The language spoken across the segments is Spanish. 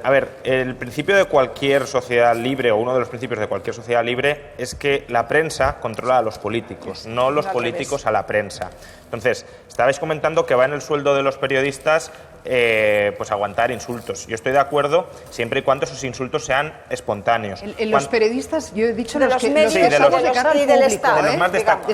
A ver, el principio de cualquier sociedad libre, o uno de los principios de cualquier sociedad libre, es que la prensa controla a los políticos, no los políticos a la prensa. Entonces, estabais comentando que va en el sueldo de los periodistas pues aguantar insultos. Yo estoy de acuerdo siempre y cuando esos insultos sean espontáneos. Los periodistas, yo he dicho de los medios sí, de del Estado, de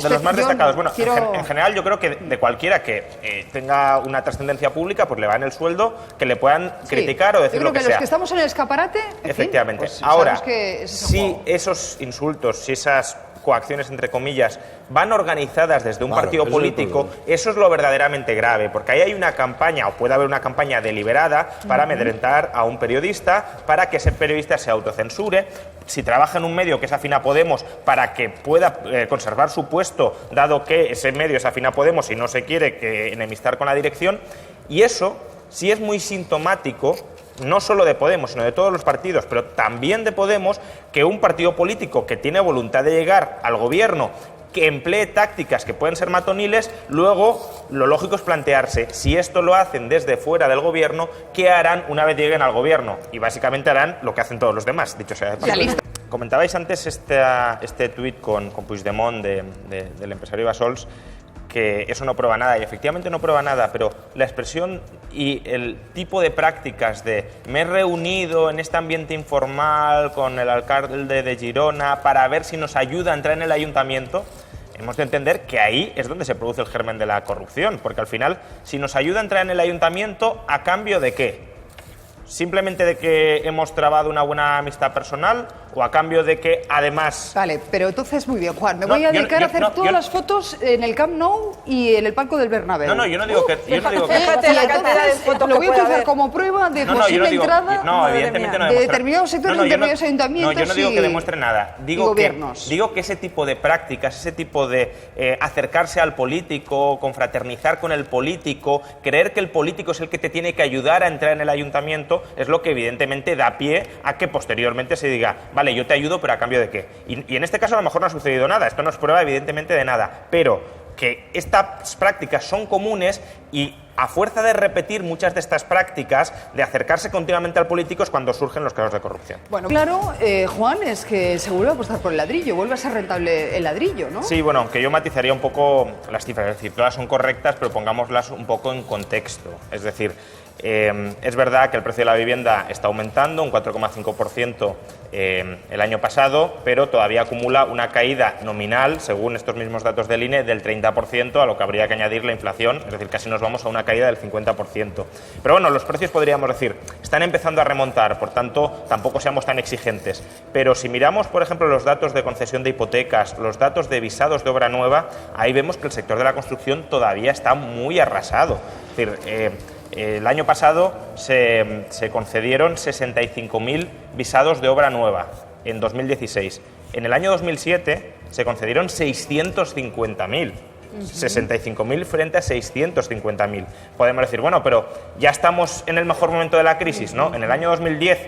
los más destacados. Bueno, en general yo creo que de cualquiera que tenga una trascendencia pública, pues le va en el sueldo que le puedan criticar o decir yo creo lo que que sea. los que estamos en el escaparate, efectivamente. Fin, pues, ahora, si esos insultos, si esas coacciones, entre comillas, van organizadas desde un partido político, eso es lo verdaderamente grave, porque ahí hay una campaña, o puede haber una campaña deliberada para amedrentar a un periodista, para que ese periodista se autocensure. Si trabaja en un medio que es afín a Podemos, para que pueda conservar su puesto, dado que ese medio es afín a Podemos y no se quiere enemistar con la dirección, y eso sí es muy sintomático, no solo de Podemos, sino de todos los partidos, pero también de Podemos, que un partido político que tiene voluntad de llegar al gobierno, que emplee tácticas que pueden ser matoniles, luego lo lógico es plantearse si esto lo hacen desde fuera del gobierno, ¿qué harán una vez lleguen al gobierno? Y básicamente harán lo que hacen todos los demás, dicho sea de paso. Comentabais antes este tuit con Puigdemont del empresario Bassols, que eso no prueba nada, y efectivamente no prueba nada, pero la expresión y el tipo de prácticas de me he reunido en este ambiente informal con el alcalde de Girona para ver si nos ayuda a entrar en el ayuntamiento, hemos de entender que ahí es donde se produce el germen de la corrupción, porque al final, si nos ayuda a entrar en el ayuntamiento, ¿a cambio de qué? ¿Simplemente de que hemos trabado una buena amistad personal o a cambio de que además... Vale, pero entonces muy bien, Juan, me voy a dedicar a hacer todas las fotos en el Camp Nou y en el palco del Bernabéu. No, yo no digo que... Fíjate la cantidad de fotos lo voy a utilizar haber como prueba de posible entrada evidentemente no de determinados sectores de determinados ayuntamientos. No, yo no digo que demuestre nada. Digo gobiernos. Digo que ese tipo de prácticas, ese tipo de acercarse al político, confraternizar con el político, creer que el político es el que te tiene que ayudar a entrar en el ayuntamiento, es lo que evidentemente da pie a que posteriormente se diga, vale, yo te ayudo, pero ¿a cambio de qué? Y en este caso a lo mejor no ha sucedido nada, esto no es prueba evidentemente de nada, pero que estas prácticas son comunes y a fuerza de repetir muchas de estas prácticas, de acercarse continuamente al político es cuando surgen los casos de corrupción. Bueno, claro, Juan, es que se vuelve a apostar por el ladrillo, vuelve a ser rentable el ladrillo, ¿no? Sí, bueno, aunque yo matizaría un poco las cifras, es decir, todas son correctas, pero pongámoslas un poco en contexto. Es decir, es verdad que el precio de la vivienda está aumentando un 4,5% el año pasado, pero todavía acumula una caída nominal, según estos mismos datos del INE, del 30%, a lo que habría que añadir la inflación, es decir, casi nos vamos a una caída del 50%. Pero bueno, los precios, podríamos decir, están empezando a remontar, por tanto, tampoco seamos tan exigentes. Pero si miramos, por ejemplo, los datos de concesión de hipotecas, los datos de visados de obra nueva, ahí vemos que el sector de la construcción todavía está muy arrasado. Es decir, el año pasado se concedieron 65.000 visados de obra nueva en 2016. En el año 2007 se concedieron 650.000. 65.000 frente a 650.000. Podemos decir, bueno, pero ya estamos en el mejor momento de la crisis, ¿no? En el año 2010,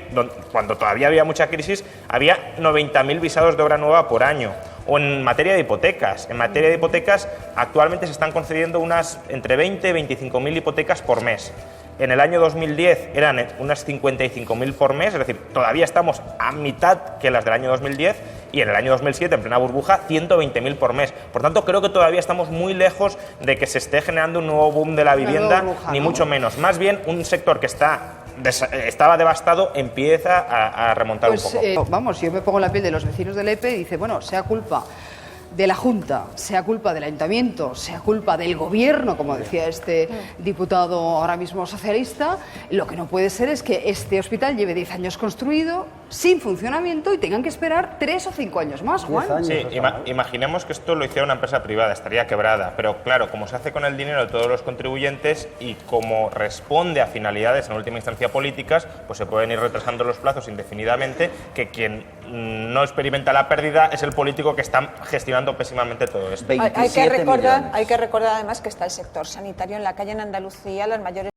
cuando todavía había mucha crisis, había 90.000 visados de obra nueva por año. O en materia de hipotecas. En materia de hipotecas, actualmente se están concediendo entre 20 y 25.000 hipotecas por mes. En el año 2010 eran unas 55.000 por mes, es decir, todavía estamos a mitad que las del año 2010, y en el año 2007, en plena burbuja, 100.000 por mes. Por tanto, creo que todavía estamos muy lejos de que se esté generando un nuevo boom de la vivienda, burbuja, ni mucho menos. Más bien, un sector que estaba devastado empieza a remontar un poco. Vamos, yo me pongo en la piel de los vecinos del EPE y dice, bueno, sea culpa de la Junta, sea culpa del Ayuntamiento, sea culpa del Gobierno, como decía este diputado ahora mismo socialista, lo que no puede ser es que este hospital lleve 10 años construido, sin funcionamiento, y tengan que esperar 3 o 5 años más, Juan. Sí, imaginemos que esto lo hiciera una empresa privada, estaría quebrada, pero claro, como se hace con el dinero de todos los contribuyentes y como responde a finalidades en última instancia políticas, pues se pueden ir retrasando los plazos indefinidamente, que quien no experimenta la pérdida es el político que está gestionando pésimamente todo esto. Hay que recordar además que está el sector sanitario en la calle en Andalucía, las mayores